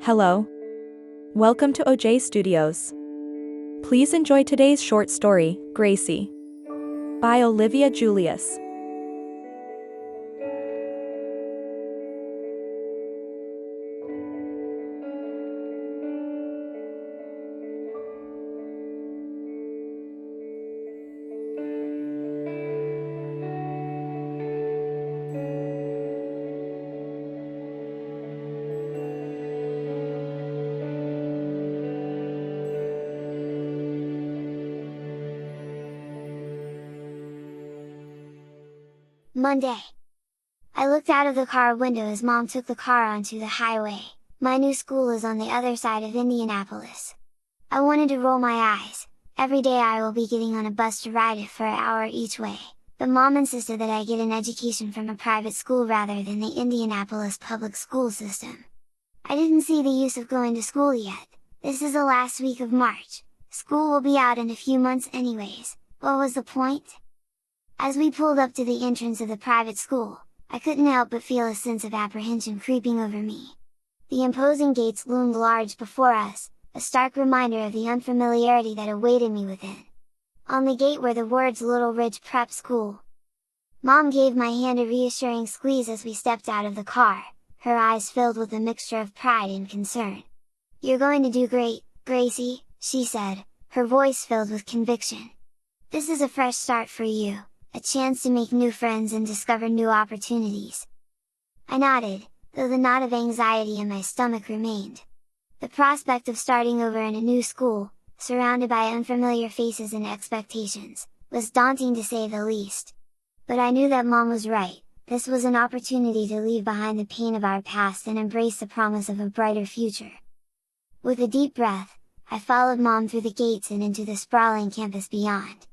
Hello. Welcome to OJ Studios. Please enjoy today's short story, Gracie, by Olivia Julius. Monday. I looked out of the car window as Mom took the car onto the highway. My new school is on the other side of Indianapolis. I wanted to roll my eyes. Every day I will be getting on a bus to ride it for an hour each way, but Mom insisted that I get an education from a private school rather than the Indianapolis public school system. I didn't see the use of going to school yet. This is the last week of March. School will be out in a few months anyways. What was the point? As we pulled up to the entrance of the private school, I couldn't help but feel a sense of apprehension creeping over me. The imposing gates loomed large before us, a stark reminder of the unfamiliarity that awaited me within. On the gate were the words Little Ridge Prep School. Mom gave my hand a reassuring squeeze as we stepped out of the car, her eyes filled with a mixture of pride and concern. "You're going to do great, Gracie," she said, her voice filled with conviction. "This is a fresh start for you, a chance to make new friends and discover new opportunities." I nodded, though the knot of anxiety in my stomach remained. The prospect of starting over in a new school, surrounded by unfamiliar faces and expectations, was daunting to say the least. But I knew that Mom was right, this was an opportunity to leave behind the pain of our past and embrace the promise of a brighter future. With a deep breath, I followed Mom through the gates and into the sprawling campus beyond.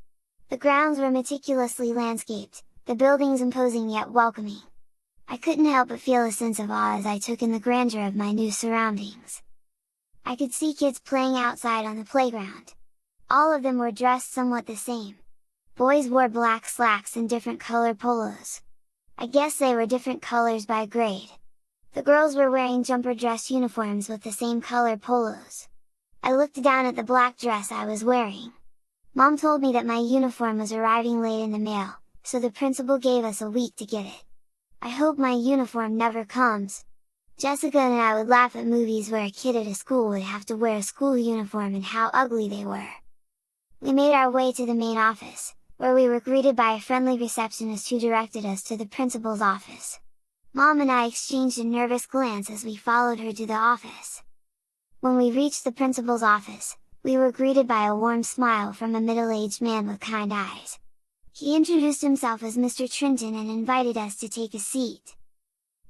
The grounds were meticulously landscaped, the buildings imposing yet welcoming. I couldn't help but feel a sense of awe as I took in the grandeur of my new surroundings. I could see kids playing outside on the playground. All of them were dressed somewhat the same. Boys wore black slacks and different colored polos. I guess they were different colors by grade. The girls were wearing jumper dress uniforms with the same colored polos. I looked down at the black dress I was wearing. Mom told me that my uniform was arriving late in the mail, so the principal gave us a week to get it. I hope my uniform never comes. Jessica and I would laugh at movies where a kid at a school would have to wear a school uniform and how ugly they were. We made our way to the main office, where we were greeted by a friendly receptionist who directed us to the principal's office. Mom and I exchanged a nervous glance as we followed her to the office. When we reached the principal's office, we were greeted by a warm smile from a middle-aged man with kind eyes. He introduced himself as Mr. Trenton and invited us to take a seat.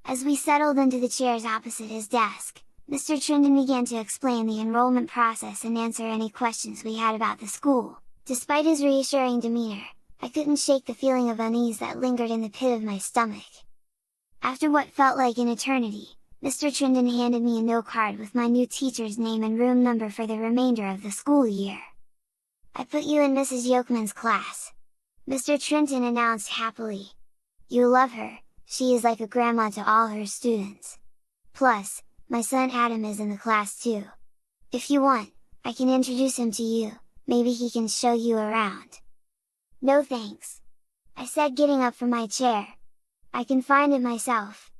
As we settled into the chairs opposite his desk, Mr. Trenton began to explain the enrollment process and answer any questions we had about the school. Despite his reassuring demeanor, I couldn't shake the feeling of unease that lingered in the pit of my stomach. After what felt like an eternity, Mr. Trenton handed me a note card with my new teacher's name and room number for the remainder of the school year. "I put you in Mrs. Yokeman's class," Mr. Trenton announced happily. "You'll love her, she is like a grandma to all her students. Plus, my son Adam is in the class too. If you want, I can introduce him to you, maybe he can show you around." "No thanks," I said, getting up from my chair. "I can find it myself."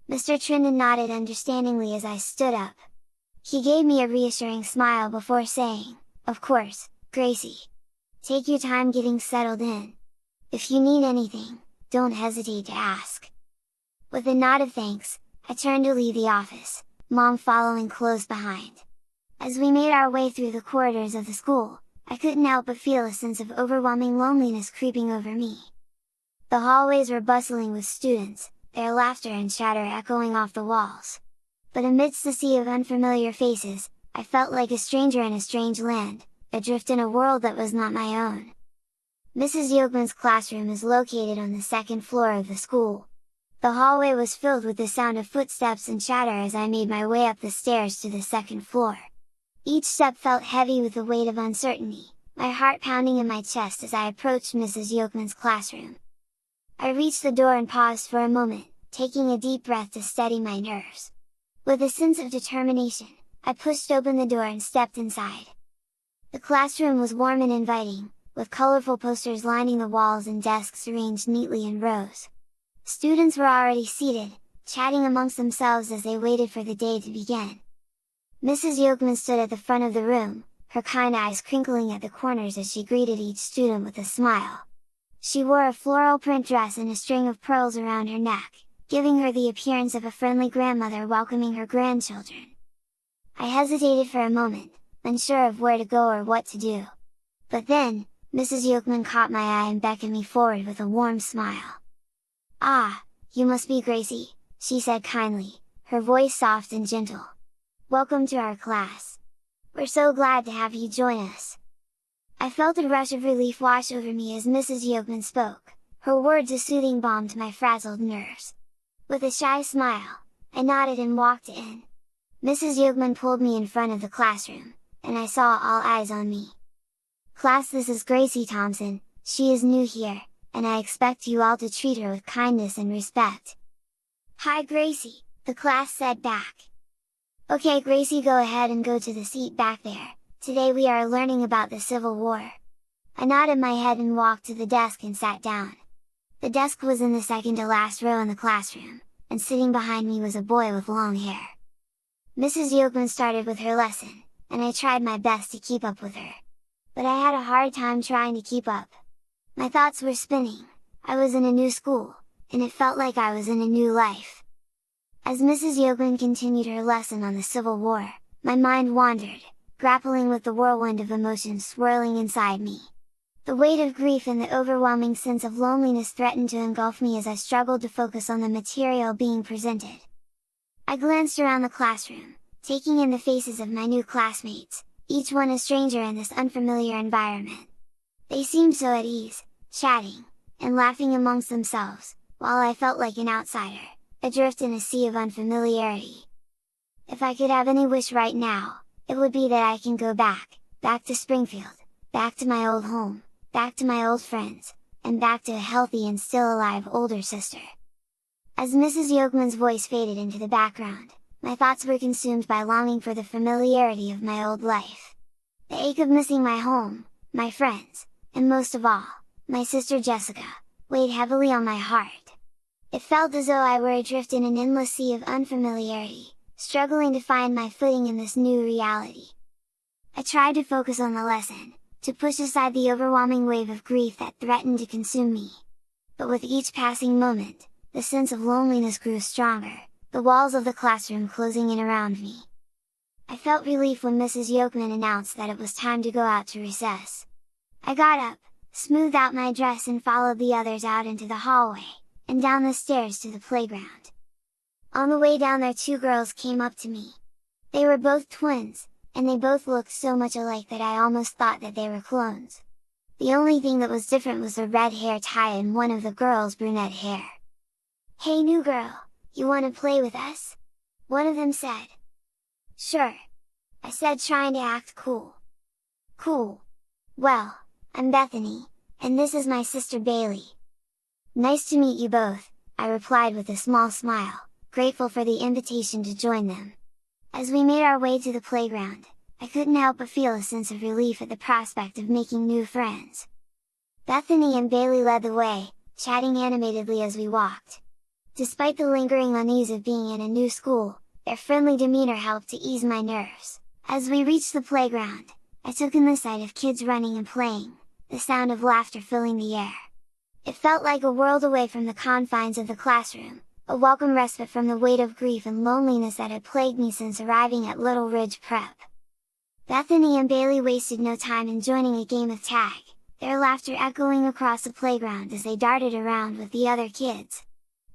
Mr. Trenton nodded understandingly as I stood up. He gave me a reassuring smile before saying, "Of course, Gracie. Take your time getting settled in. If you need anything, don't hesitate to ask." With a nod of thanks, I turned to leave the office, Mom following close behind. As we made our way through the corridors of the school, I couldn't help but feel a sense of overwhelming loneliness creeping over me. The hallways were bustling with students, their laughter and chatter echoing off the walls. But amidst the sea of unfamiliar faces, I felt like a stranger in a strange land, adrift in a world that was not my own. Mrs. Yokeman's classroom is located on the second floor of the school. The hallway was filled with the sound of footsteps and chatter as I made my way up the stairs to the second floor. Each step felt heavy with the weight of uncertainty, my heart pounding in my chest as I approached Mrs. Yokeman's classroom. I reached the door and paused for a moment, taking a deep breath to steady my nerves. With a sense of determination, I pushed open the door and stepped inside. The classroom was warm and inviting, with colorful posters lining the walls and desks arranged neatly in rows. Students were already seated, chatting amongst themselves as they waited for the day to begin. Mrs. Yolkman stood at the front of the room, her kind eyes crinkling at the corners as she greeted each student with a smile. She wore a floral print dress and a string of pearls around her neck, giving her the appearance of a friendly grandmother welcoming her grandchildren. I hesitated for a moment, unsure of where to go or what to do. But then, Mrs. Yolkman caught my eye and beckoned me forward with a warm smile. "Ah, you must be Gracie," she said kindly, her voice soft and gentle. "Welcome to our class. We're so glad to have you join us." I felt a rush of relief wash over me as Mrs. Yolkman spoke, her words a soothing balm to my frazzled nerves. With a shy smile, I nodded and walked in. Mrs. Yolkman pulled me in front of the classroom, and I saw all eyes on me. "Class, this is Gracie Thompson, she is new here, and I expect you all to treat her with kindness and respect." "Hi Gracie," the class said back. "Okay Gracie, go ahead and go to the seat back there, today we are learning about the Civil War." I nodded my head and walked to the desk and sat down. The desk was in the second to last row in the classroom, and sitting behind me was a boy with long hair. Mrs. Yolkman started with her lesson, and I tried my best to keep up with her. But I had a hard time trying to keep up. My thoughts were spinning, I was in a new school, and it felt like I was in a new life. As Mrs. Yolkman continued her lesson on the Civil War, my mind wandered, grappling with the whirlwind of emotions swirling inside me. The weight of grief and the overwhelming sense of loneliness threatened to engulf me as I struggled to focus on the material being presented. I glanced around the classroom, taking in the faces of my new classmates, each one a stranger in this unfamiliar environment. They seemed so at ease, chatting, and laughing amongst themselves, while I felt like an outsider, adrift in a sea of unfamiliarity. If I could have any wish right now, it would be that I can go back to Springfield, back to my old home, back to my old friends, and back to a healthy and still alive older sister. As Mrs. Yolkman's voice faded into the background, my thoughts were consumed by longing for the familiarity of my old life. The ache of missing my home, my friends, and most of all, my sister Jessica, weighed heavily on my heart. It felt as though I were adrift in an endless sea of unfamiliarity, struggling to find my footing in this new reality. I tried to focus on the lesson, to push aside the overwhelming wave of grief that threatened to consume me. But with each passing moment, the sense of loneliness grew stronger, the walls of the classroom closing in around me. I felt relief when Mrs. Yolkman announced that it was time to go out to recess. I got up, smoothed out my dress and followed the others out into the hallway, and down the stairs to the playground. On the way down there, two girls came up to me. They were both twins, and they both looked so much alike that I almost thought that they were clones. The only thing that was different was the red hair tie and one of the girls' brunette hair. "Hey new girl, you wanna play with us?" one of them said. "Sure," I said, trying to act cool. "Cool. Well, I'm Bethany, and this is my sister Bailey." "Nice to meet you both," I replied with a small smile, grateful for the invitation to join them. As we made our way to the playground, I couldn't help but feel a sense of relief at the prospect of making new friends. Bethany and Bailey led the way, chatting animatedly as we walked. Despite the lingering unease of being in a new school, their friendly demeanor helped to ease my nerves. As we reached the playground, I took in the sight of kids running and playing, the sound of laughter filling the air. It felt like a world away from the confines of the classroom, a welcome respite from the weight of grief and loneliness that had plagued me since arriving at Little Ridge Prep. Bethany and Bailey wasted no time in joining a game of tag, their laughter echoing across the playground as they darted around with the other kids.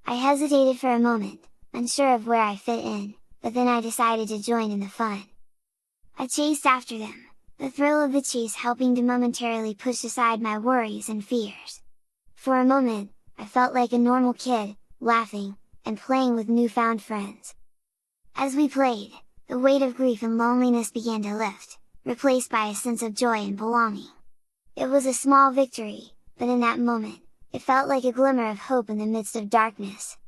I hesitated for a moment, unsure of where I fit in, but then I decided to join in the fun. I chased after them, the thrill of the chase helping to momentarily push aside my worries and fears. For a moment, I felt like a normal kid, laughing, and playing with newfound friends. As we played, the weight of grief and loneliness began to lift, replaced by a sense of joy and belonging. It was a small victory, but in that moment, it felt like a glimmer of hope in the midst of darkness.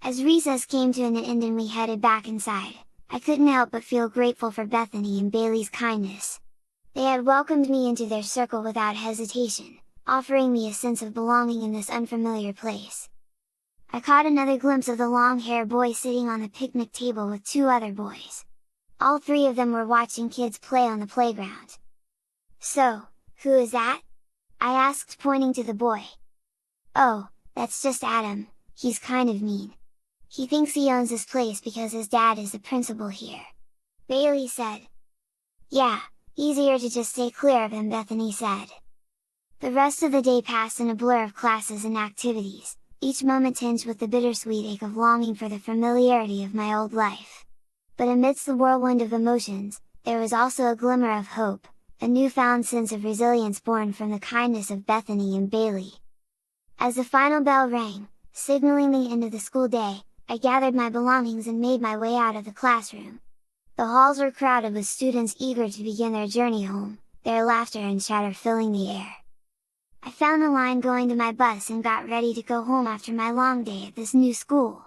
As recess came to an end and we headed back inside, I couldn't help but feel grateful for Bethany and Bailey's kindness. They had welcomed me into their circle without hesitation, offering me a sense of belonging in this unfamiliar place. I caught another glimpse of the long-haired boy sitting on the picnic table with two other boys. All three of them were watching kids play on the playground. "So, who is that?" I asked, pointing to the boy. "Oh, that's just Adam, he's kind of mean. He thinks he owns this place because his dad is the principal here," Bailey said. "Yeah, easier to just stay clear of him," Bethany said. The rest of the day passed in a blur of classes and activities, each moment tinged with the bittersweet ache of longing for the familiarity of my old life. But amidst the whirlwind of emotions, there was also a glimmer of hope, a newfound sense of resilience born from the kindness of Bethany and Bailey. As the final bell rang, signaling the end of the school day, I gathered my belongings and made my way out of the classroom. The halls were crowded with students eager to begin their journey home, their laughter and chatter filling the air. I found the line going to my bus and got ready to go home after my long day at this new school.